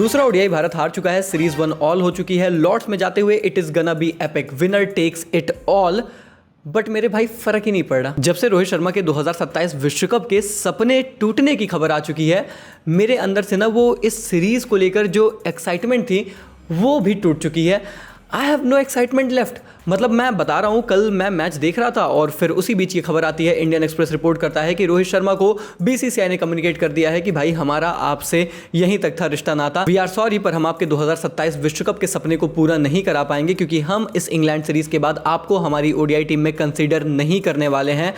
दूसरा ओडीआई भारत हार चुका है, सीरीज 1 ऑल हो चुकी है, लॉर्ड्स में जाते हुए it is gonna be epic, winner takes it all. But मेरे भाई फर्क ही नहीं पड़ रहा। जब से रोहित शर्मा के 2027 विश्व कप के सपने टूटने की खबर आ चुकी है, मेरे अंदर से ना वो इस सीरीज को लेकर जो एक्साइटमेंट थी वो भी टूट चुकी है। I have no excitement left. मतलब मैं बता रहा हूँ, कल मैं मैच देख रहा था और फिर उसी बीच ये खबर आती है, इंडियन एक्सप्रेस रिपोर्ट करता है कि रोहित शर्मा को बीसीसीआई ने कम्युनिकेट कर दिया है कि भाई हमारा आपसे यहीं तक था रिश्ता नाता, वी आर सॉरी, पर हम आपके 2027 विश्व कप के सपने को पूरा नहीं करा पाएंगे क्योंकि हम इस इंग्लैंड सीरीज के बाद आपको हमारी ओडीआई टीम में कंसीडर नहीं करने वाले हैं।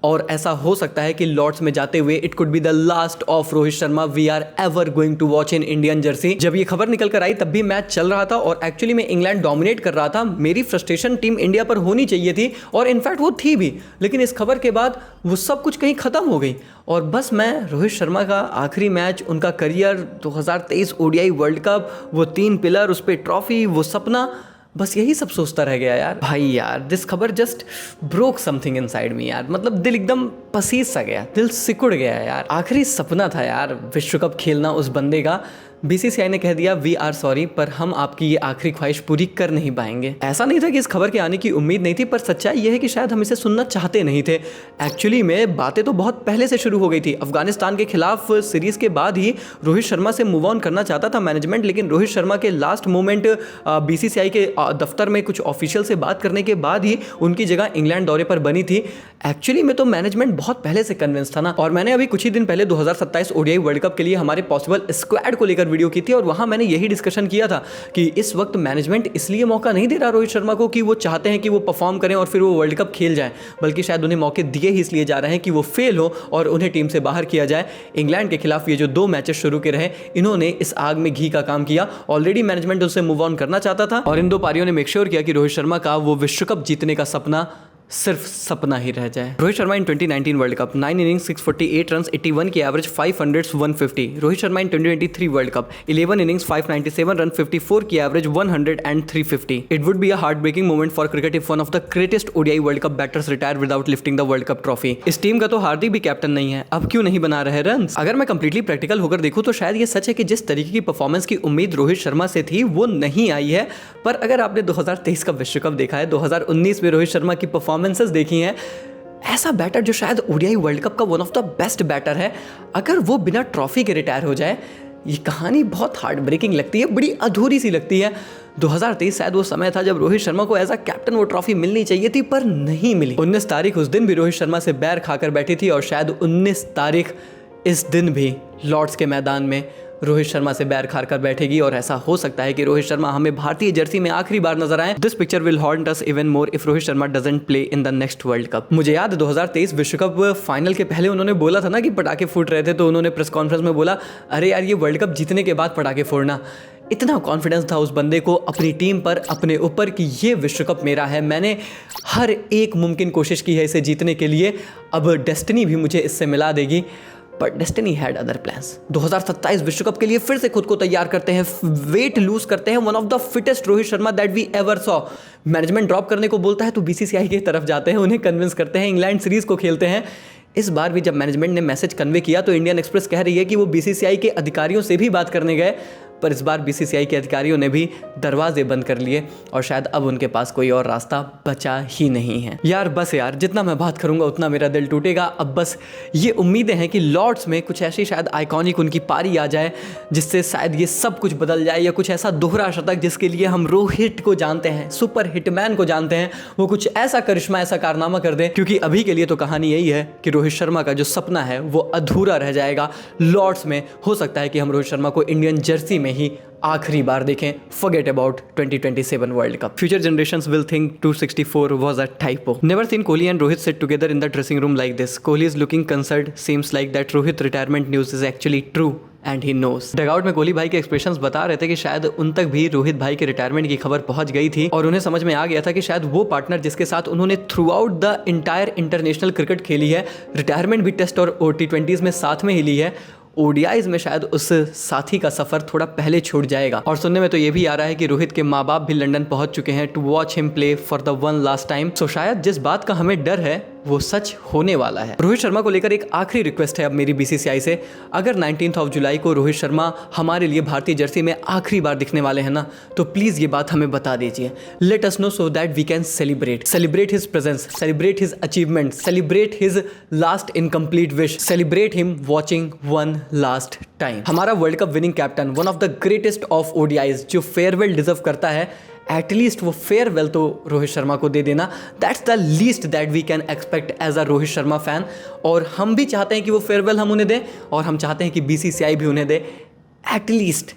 और ऐसा हो सकता है कि लॉर्ड्स में जाते हुए it could be the last of Rohit Sharma we are ever going to watch in Indian jersey. जब ये खबर निकल कर आई तब भी मैच चल रहा था और एक्चुअली में इंग्लैंड डोमिनेट कर रहा था। मेरी फ्रस्ट्रेशन टीम इंडिया पर होनी चाहिए थी और इनफैक्ट वो थी भी, लेकिन इस खबर के बाद वो सब कुछ कहीं खत्म हो गई और बस मैं रोहित शर्मा का आखिरी मैच, उनका करियर, 2023 ओडीआई वर्ल्ड कप, वो 3 पिलर, उस पर ट्रॉफी, वो सपना, बस यही सब सोचता रह गया यार। भाई यार, दिस खबर just broke something inside me यार। मतलब दिल एकदम पसीज सा गया, दिल सिकुड़ गया यार। आखिरी सपना था यार विश्व कप खेलना उस बंदे का। बीसीसीआई ने कह दिया वी आर सॉरी, पर हम आपकी ये आखिरी ख्वाहिश पूरी कर नहीं पाएंगे। ऐसा नहीं था कि इस खबर के आने की उम्मीद नहीं थी, पर सच्चाई यह है कि शायद हम इसे सुनना चाहते नहीं थे। एक्चुअली में बातें तो बहुत पहले से शुरू हो गई थी। अफगानिस्तान के खिलाफ सीरीज के बाद ही रोहित शर्मा से मूव ऑन करना चाहता था मैनेजमेंट, लेकिन रोहित शर्मा के लास्ट मोमेंट बीसीसीआई के दफ्तर में कुछ ऑफिशियल से बात करने के बाद ही उनकी जगह इंग्लैंड दौरे पर बनी थी। एक्चुअली में तो मैनेजमेंट बहुत पहले से कन्विंस था ना। और मैंने अभी कुछ ही दिन पहले 2027 ओडीआई वर्ल्ड कप के लिए हमारे पॉसिबल स्क्वाड को लेकर वीडियो की थी और वहां मैंने यही डिस्कशन किया था कि इस वक्त मैनेजमेंट इसलिए मौका नहीं दे रहा रोहित शर्मा को कि वो चाहते हैं कि वो परफॉर्म करें और फिर वो वर्ल्ड कप खेल जाएं, बल्कि शायद उन्हें मौके दिए ही इसलिए जा रहे हैं कि वो फेल हो और उन्हें टीम से बाहर किया जाए। इंग्लैंड के खिलाफ ये जो 2 मैचेस शुरू के रहे, इन्होंने इस आग में घी का काम किया। ऑलरेडी मैनेजमेंट उनसे मूव ऑन करना चाहता था और इन 2 पारियों ने मेक श्योर किया कि रोहित शर्मा का वो विश्व कप जीतने का सपना सिर्फ सपना ही रह जाए। Rohit Sharma in 2019 world cup 9 innings 648 run 81 की average 500 150। Rohit Sharma in 2023 world cup 11 innings 597 run 54 की average 100 and 350। It would be a heart breaking moment for cricket if one of the greatest ODI world cup batters retire without lifting the world cup trophy. इस team का तो हार्दिक भी captain नहीं है, अब क्यों नहीं बना रहे रन? अगर मैं कंप्लीटली प्रैक्टिकल होकर देखूं तो शायद ये सच है कि जिस तरीके की परफॉर्मेंस की उम्मीद रोहित शर्मा से थी वो नहीं आई है। पर अगर आपने 2023 का विश्व कप देखा है, 2019 में रोहित शर्मा की परफॉर्मेंसेस देखी हैं, ऐसा बैटर जो शायद ओडीआई वर्ल्ड कप का one of the best batter है, अगर वो बिना ट्रॉफी के रिटायर हो जाए, ये कहानी बहुत हार्ट ब्रेकिंग लगती है, बड़ी अधूरी सी लगती है। 2023 शायद वो समय था जब रोहित शर्मा को एज अ कैप्टन वो ट्रॉफी मिलनी चाहिए थी, पर नहीं मिली। 19 तारीख उस दिन भी रोहित शर्मा से बैर खाकर बैठी थी और शायद 19 तारीख इस दिन भी लॉर्ड्स के मैदान में रोहित शर्मा से बैर खाकर बैठेगी और ऐसा हो सकता है कि रोहित शर्मा हमें भारतीय जर्सी में आखिरी बार नजर आए। This picture will haunt us even more if Rohit Sharma doesn't play in the next world cup. मुझे याद है 2023 विश्व कप फाइनल के पहले उन्होंने बोला था ना कि पटाखे फूट रहे थे, तो उन्होंने प्रेस कॉन्फ्रेंस में बोला, अरे यार ये वर्ल्ड कप जीतने के बाद पटाखे फोड़ना। इतना कॉन्फिडेंस था उस बंदे को अपनी टीम पर, अपने ऊपर, कि ये विश्व कप मेरा है, मैंने हर एक मुमकिन कोशिश की है इसे जीतने के लिए, अब डेस्टिनी भी मुझे इससे मिला देगी। But destiny had other plans. 2027 विश्व कप के लिए फिर से खुद को तैयार करते हैं, वेट लूज करते हैं, one of the fittest Rohit Sharma that we ever saw. Management drop करने को बोलता है तो बीसीसीआई की तरफ जाते हैं, उन्हें कन्विंस करते हैं, इंग्लैंड सीरीज को खेलते हैं। इस बार भी जब मैनेजमेंट ने मैसेज कन्वे किया तो इंडियन एक्सप्रेस कह रही है कि वो बीसीसीआई के अधिकारियों से भी बात करने गए, पर इस बार बीसीसीआई के अधिकारियों ने भी दरवाजे बंद कर लिए और शायद अब उनके पास कोई और रास्ता बचा ही नहीं है। यार बस यार, जितना मैं बात करूंगा उतना मेरा दिल टूटेगा। अब बस ये उम्मीदें हैं कि लॉर्ड्स में कुछ ऐसी शायद आइकॉनिक उनकी पारी आ जाए जिससे शायद ये सब कुछ बदल जाए, या कुछ ऐसा दोहरा शतक जिसके लिए हम रोहित को जानते हैं, सुपर हिटमैन को जानते हैं, वो कुछ ऐसा करिश्मा, ऐसा कारनामा कर दे। क्योंकि अभी के लिए तो कहानी यही है कि रोहित शर्मा का जो सपना है वो अधूरा रह जाएगा लॉर्ड्स में। हो सकता है कि हम रोहित शर्मा को इंडियन जर्सी में ही आखिरी बार देखें। Forget about 2027 World Cup. Future generations will think 264 was a typo. Never seen Kohli and Rohit sit together in the dressing room like this. Kohli is looking concerned. Seems like that Rohit retirement news is actually true. And he knows. Dugout में कोहली भाई के expressions बता रहे थे कि शायद उन तक भी रोहित भाई के रिटायरमेंट की खबर पहुंच गई थी और उन्हें समझ में आ गया था कि शायद वो पार्टनर जिसके साथ उन्होंने through out the entire international cricket खेली है, रिटायरमेंट भी टेस्ट और OT20s में साथ में ही ली है, ओडीआईज में शायद उस साथी का सफर थोड़ा पहले छूट जाएगा। और सुनने में तो ये भी आ रहा है कि रोहित के माँ बाप भी लंदन पहुंच चुके हैं to watch him play for the one last time. So शायद जिस बात का हमें डर है वो सच होने वाला है। रोहित शर्मा को लेकर एक आखिरी रिक्वेस्ट है अब मेरी बीसीसीआई से, अगर 19 जुलाई को रोहित शर्मा हमारे लिए भारतीय जर्सी में आखिरी बार दिखने वाले हैं ना, तो प्लीज ये बात हमें बता दीजिए। Let us know so that we can celebrate his presence, celebrate his achievement, celebrate his last incomplete wish, celebrate him watching one last time. हमारा world cup winning captain, one of the greatest of ODIs, जो farewell deserve करता है, at least वो farewell तो रोहित शर्मा को दे देना। That's the least that we can expect as a Rohit Sharma fan. और हम भी चाहते हैं कि वो फेयरवेल हम उन्हें दें, और हम चाहते हैं कि बीसीसीआई भी उन्हें दे। एटलीस्ट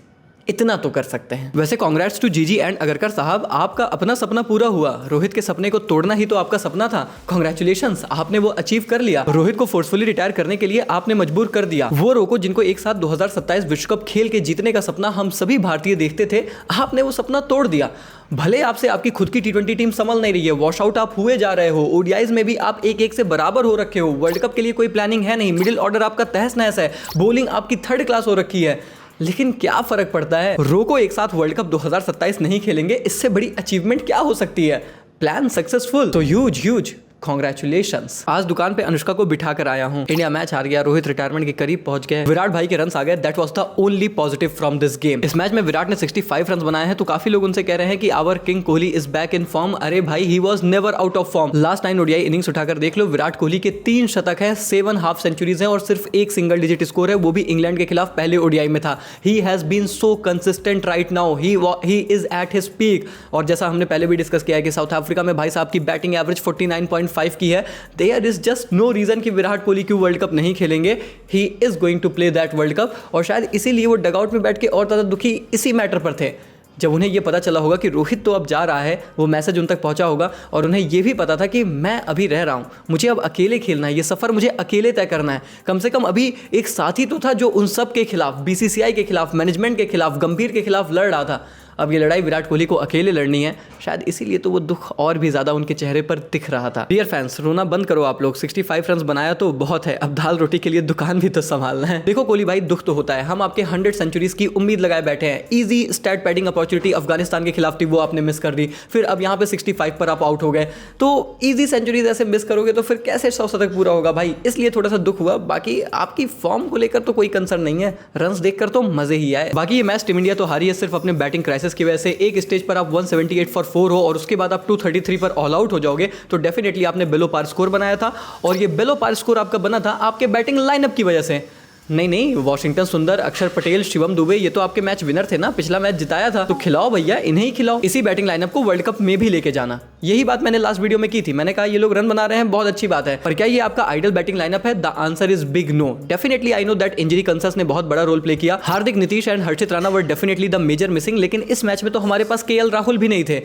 इतना तो कर सकते हैं। वैसे कांग्रेट्स टू जीजी एंड अगरकर साहब, आपका अपना सपना पूरा हुआ। रोहित के सपने को तोड़ना ही तो आपका सपना था। कांग्रेचुलेशंस, आपने वो अचीव कर लिया। रोहित को फोर्सफुली रिटायर करने के लिए आपने मजबूर कर दिया। वो रोको जिनको एक साथ 2027 विश्व कप खेल के जीतने का सपना हम सभी भारतीय देखते थे, आपने वो सपना तोड़ दिया। भले आपसे आपकी खुद की T20 टीम संभल नहीं रही है, वॉश आउट आप हुए जा रहे हो, ओडीआईज में भी आप 1-1 से बराबर हो रखे हो, वर्ल्ड कप के लिए कोई प्लानिंग है नहीं, मिडिल ऑर्डर आपका तहस नहस है, बॉलिंग आपकी थर्ड क्लास हो रखी है, लेकिन क्या फर्क पड़ता है। रोको एक साथ वर्ल्ड कप 2027 नहीं खेलेंगे, इससे बड़ी अचीवमेंट क्या हो सकती है। प्लान सक्सेसफुल, तो ह्यूज कॉन्ग्रेचुलेशंस। आज दुकान पे अनुष्का को बिठा कर आया हूँ। इंडिया मैच हार गया, रोहित रिटायरमेंट के करीब पहुंच गए, विराट भाई के रन्स आ गए। That was the only positive from this game. इस मैच में विराट ने 65 रन्स बनाए हैं, तो काफी लोग उनसे कह रहे हैं कि our king Kohli is back in form. अरे भाई, he was never out of form. Last 9 ODI innings उठाकर देख लो, विराट कोहली के 3 शतक है, 7 हाफ सेंचुरीज हैं और सिर्फ एक सिंगल डिजिट स्कोर है, वो भी इंग्लैंड के खिलाफ पहले ओडीआई में था। He has been so consistent right now, he is at his peak. और जैसा हमने पहले भी डिस्कस किया है कि साउथ अफ्रीका में भाई साहब की बैटिंग एवरेज 49.5 की है। There is just no reason कि विराट कोहली क्यों वर्ल्ड कप नहीं खेलेंगे। He is going to play that world cup. और शायद इसीलिए वो डगआउट में बैठ के और ज़्यादा दुखी इसी मैटर पर थे। जब उन्हें ये पता चला होगा कि रोहित तो अब जा रहा है, वो मैसेज उन तक पहुंचा होगा, और उन्हें ये भी पता था कि मैं अभी रह रहा हूँ, मुझे अब अकेले खेलना है, ये सफ़र मुझे अकेले तय करना है। कम से कम अभी एक साथी तो था जो उन सब के खिलाफ, बीसीसीआई के खिलाफ, मैनेजमेंट के खिलाफ, गंभीर के खिलाफ लड़ रहा था। अब ये लड़ाई विराट कोहली को अकेले लड़नी है, शायद इसीलिए तो वो दुख और भी ज़्यादा उनके चेहरे पर दिख रहा था। डियर फैंस, रोना बंद करो आप लोग। 65 रन्स बनाया तो बहुत है, अब दाल रोटी के लिए दुकान भी तो संभालना है। देखो कोहली भाई, दुख तो होता है, हम आपके 100 सेंचुरीज की उम्मीद लगाए बैठे हैं। Easy stat padding opportunity Afghanistan के खिलाफ थी, वो आपने मिस कर दी। फिर अब यहाँ पे 65 पर आप आउट हो गए, तो ईजी सेंचुरीज ऐसे मिस करोगे तो फिर कैसे 100 शतक पूरा होगा भाई। इसलिए थोड़ा सा दुख हुआ, बाकी आपकी फॉर्म को लेकर तो कोई कंसर्न नहीं है, रन्स देखकर तो मजे ही आए। बाकी ये मैच टीम इंडिया तो हारी है सिर्फ अपने बैटिंग क्राइसिस की वजह से। एक स्टेज पर आप 178 फॉर 4 हो और उसके बाद आप 233 पर ऑल आउट हो जाओगे, तो डेफिनेटली आपने बिलो पार स्कोर बनाया था, और ये बिलो पार स्कोर आपका बना था आपके बैटिंग लाइनअप की वजह से। नहीं, वॉशिंगटन सुंदर, अक्षर पटेल, शिवम दुबे, ये तो आपके मैच विनर थे ना, पिछला मैच जिताया था, तो खिलाओ भैया, इन्हें ही खिलाओ। इसी बैटिंग लाइनअप को वर्ल्ड कप में भी लेके जाना, यही बात मैंने लास्ट वीडियो में की थी। मैंने कहा ये लोग रन बना रहे हैं, बहुत अच्छी बात है, पर क्या ये आपका आइडल बैटिंग लाइनअप है? The answer is big no. Definitely I know that injury concerns ने बहुत बड़ा रोल प्ले किया। Hardik, Nitish and Harshit Rana were definitely the major missing, लेकिन इस मैच में तो हमारे पास केएल राहुल भी नहीं थे।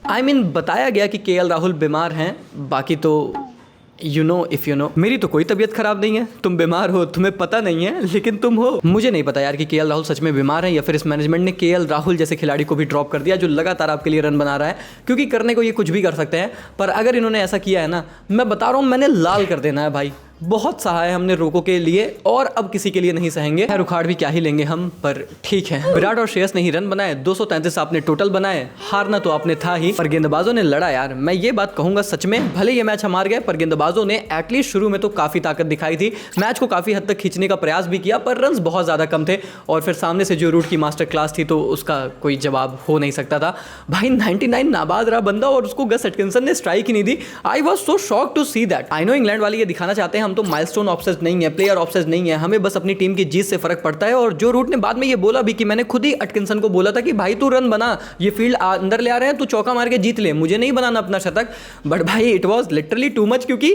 I mean, बताया गया कि केएल राहुल बीमार हैं, बाकी तो you know if you know. मेरी तो कोई तबीयत खराब नहीं है, तुम बीमार हो, तुम्हें पता नहीं है, लेकिन तुम हो। मुझे नहीं पता यार कि केएल राहुल सच में बीमार है या फिर इस मैनेजमेंट ने केएल राहुल जैसे खिलाड़ी को भी ड्रॉप कर दिया जो लगातार आपके लिए रन बना रहा है, क्योंकि करने को ये कुछ भी कर सकते हैं, पर अगर इन्होंने ऐसा किया है ना, मैं बता रहा हूँ, मैंने लाल कर देना है भाई। बहुत सहा है हमने रोको के लिए, और अब किसी के लिए नहीं सहेंगे। खैर उखाड़ भी क्या ही लेंगे हम, पर ठीक है। विराट और श्रेयस ने ही रन बनाए, 233 आपने टोटल बनाए, हारना तो आपने था ही, पर गेंदबाजों ने लड़ा यार। मैं ये बात कहूंगा सच में, भले ये मैच हम हार गए, पर गेंदबाजों ने एटलीस्ट शुरू में तो काफी ताकत दिखाई थी, मैच को काफी हद तक खींचने का प्रयास भी किया, पर रन्स बहुत ज्यादा कम थे, और फिर सामने से जो रूट की मास्टर क्लास थी तो उसका कोई जवाब हो नहीं सकता था भाई। 99 नाबाद रहा बंदा, और उसको गस एटकिंसन ने स्ट्राइक ही नहीं दी। I was so shock to see that. I know England वाले ये दिखाना चाहते हैं हम तो माइलस्टोन ऑब्सेस्ड नहीं है, प्लेयर ऑब्सेस्ड नहीं है, हमें बस अपनी टीम की जीत से फर्क पड़ता है। और जो रूट ने बाद में ये बोला भी कि मैंने खुद ही एटकिंसन को बोला था कि भाई तू रन बना, ये फील्ड अंदर ले आ रहे हैं, तू चौका मार के जीत ले, मुझे नहीं बनाना अपना शतक। बट भाई it was literally too much, क्योंकि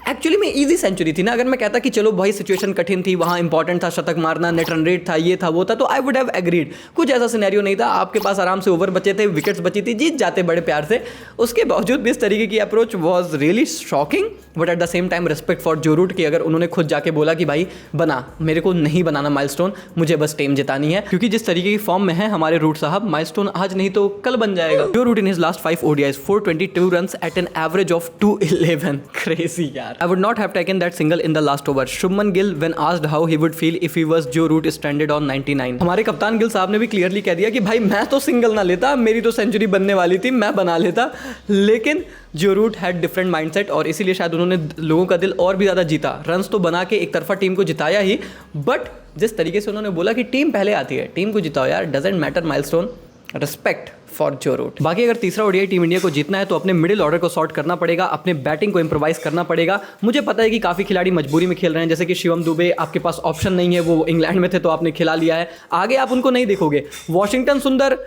एक्चुअली में इजी सेंचुरी थी ना। अगर मैं कहता कि चलो भाई सिचुएशन कठिन थी, वहां इंपॉर्टेंट था शतक मारना, नेट रन रेट था, ये था वो था, तो आई वुड हैव एग्रीड। कुछ ऐसा सिनेरियो नहीं था, आपके पास आराम से ओवर बचे थे, विकेट्स बची थी, जीत जाते बड़े प्यार से। उसके बावजूद भी इस तरीके की approach was really shocking, but at the same time respect for जो रूट कि अगर उन्होंने खुद जाके बोला कि भाई बना, मेरे को नहीं बनाना माइलस्टोन, मुझे बस टीम जितानी है, क्योंकि जिस तरीके की फॉर्म में है हमारे रूट साहब, माइलस्टोन आज नहीं तो कल बन जाएगा। Joe Root in his last 5 ODIs 422 runs at an average of 211, crazy यार। I would not have taken that single in the last over. Shubman Gill when asked how he would feel if he was Joe Root stranded on 99, हमारे कप्तान गिल साहब ने भी clearly कह दिया कि भाई मैं तो सिंगल ना लेता, मेरी तो सेंचुरी बनने वाली थी, मैं बना लेता, लेकिन जो रूट हैड डिफरेंट माइंडसेट और इसीलिए शायद उन्होंने लोगों का दिल और भी ज़्यादा जीता। रन्स तो बना के एक तरफा टीम को जिताया ही, बट जिस तरीके से उन्होंने बोला कि टीम पहले आती है, टीम को जिताओ यार, doesn't matter milestone, respect for जो रूट। बाकी अगर तीसरा ओडीआई टीम इंडिया को जीतना है तो अपने मिडिल ऑर्डर को सॉर्ट करना पड़ेगा, अपने बैटिंग को इंप्रोवाइज करना पड़ेगा। मुझे पता है कि काफ़ी खिलाड़ी मजबूरी में खेल रहे हैं, जैसे कि शिवम दुबे, आपके पास ऑप्शन नहीं है, वो इंग्लैंड में थे तो आपने खिला लिया है, आगे आप उनको नहीं देखोगे। वॉशिंगटन सुंदर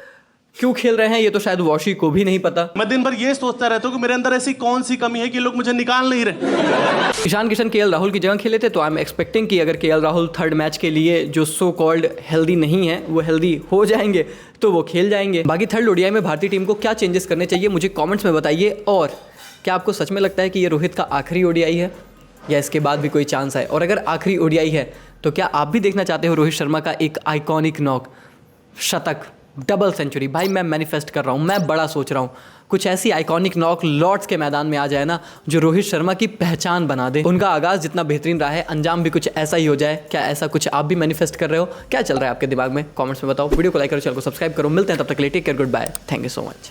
क्यों खेल रहे हैं ये तो शायद वॉशी को भी नहीं पता। मैं दिन भर ये सोचता रहता हूँ कि मेरे अंदर ऐसी कौन सी कमी है कि लोग मुझे निकाल नहीं रहे। ईशान किशन केएल राहुल की जगह खेले थे, तो आई एम एक्सपेक्टिंग कि अगर केएल राहुल थर्ड मैच के लिए जो सो कॉल्ड हेल्दी नहीं है वो हेल्दी हो जाएंगे तो वो खेल जाएंगे। बाकी थर्ड ओडीआई में भारतीय टीम को क्या चेंजेस करने चाहिए मुझे कॉमेंट्स में बताइए, और क्या आपको सच में लगता है कि ये रोहित का आखिरी ओडीआई है या इसके बाद भी कोई चांस है, और अगर आखिरी ओडीआई है तो क्या आप भी देखना चाहते हो रोहित शर्मा का एक आइकॉनिक नॉक, शतक, डबल सेंचुरी? भाई मैं मैनिफेस्ट कर रहा हूँ, मैं बड़ा सोच रहा हूँ, कुछ ऐसी आइकॉनिक नॉक लॉर्ड्स के मैदान में आ जाए ना जो रोहित शर्मा की पहचान बना दे। उनका आगाज जितना बेहतरीन रहा है, अंजाम भी कुछ ऐसा ही हो जाए। क्या ऐसा कुछ आप भी मैनिफेस्ट कर रहे हो? क्या चल रहा है आपके दिमाग में? कमेंट्स में बताओ। वीडियो को लाइक करो, चैनल को सब्सक्राइब करो। मिलते हैं तब तक के लिए, take care, goodbye, thank you so much.